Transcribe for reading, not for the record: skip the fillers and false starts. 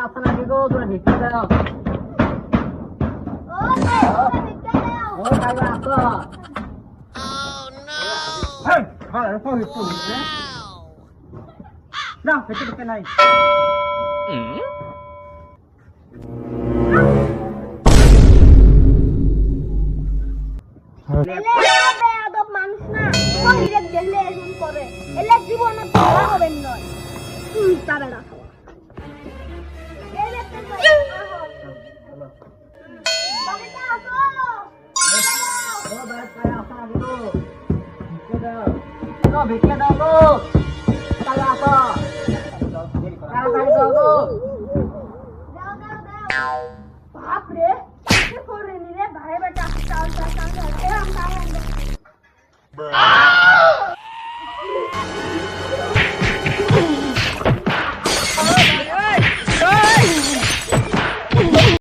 আসো না গো তোরা ভিক্ষা দাও ও তোমরা ভিক্ষা দাও ও কাকা আসো এই খালা তো একটু না পেটে পেটে নাই এলে বেয়াদব মানুষ না কইরে দেখলে এরকম করে এলে জীবনে ভালো হবেন নয় তাবে না এলে তো বাড়িতে আসো ও ভাই কাকা আসো না গো ভিক্ষা দাও ও ভিক্ষা দাও গো কাকা আসো তাড়াতাড়ি দাও গো দাও দাও দাও বাপ রে কি করে নিরে ভাই বেটা চাল চাল চাল এরকম দাও